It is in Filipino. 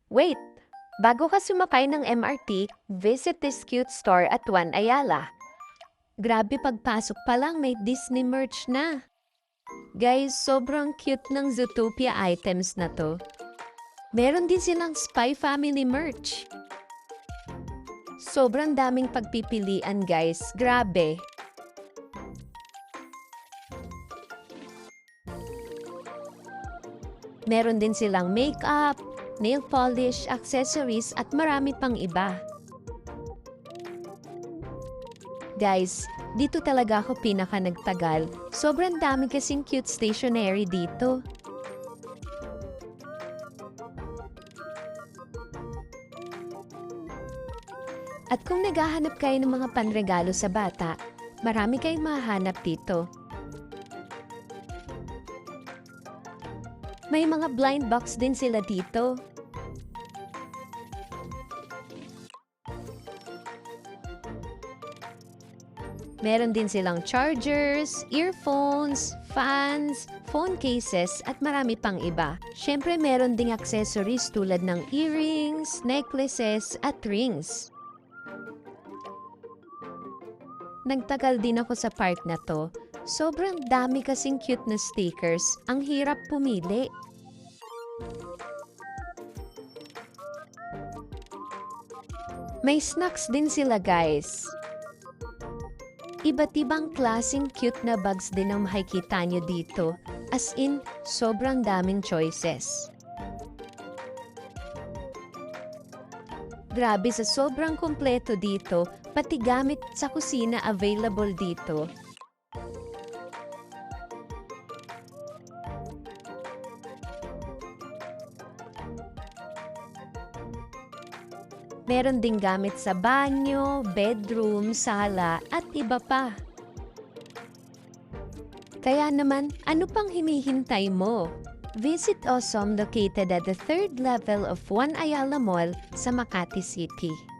Wait! Bago ka sumakay ng MRT, visit this cute store at Juan Ayala. Grabe, pagpasok pa lang may Disney merch na. Guys, sobrang cute ng Zootopia items na to. Meron din silang Spy Family merch. Sobrang daming pagpipilian guys, grabe. Meron din silang makeup, nail polish, accessories at marami pang iba. Guys, dito talaga ako pinaka nagtagal. Sobrang dami kasing cute stationery dito. At kung naghahanap kayo ng mga panregalo sa bata, marami kayong mahanap dito. May mga blind box din sila dito. Meron din silang chargers, earphones, fans, phone cases at marami pang iba. Syempre meron ding accessories tulad ng earrings, necklaces at rings. Nagtagal din ako sa park na to. Sobrang dami kasing cute na stickers, ang hirap pumili. May snacks din sila guys. Iba't ibang klaseng cute na bags din ang makikita nyo dito. As in, sobrang daming choices. Grabe, sa sobrang kumpleto dito, pati gamit sa kusina available dito. Meron ding gamit sa banyo, bedroom, sala, at iba pa. Kaya naman, ano pang hinihintay mo? Visit Awesome located at the 3rd level of Juan Ayala Mall sa Makati City.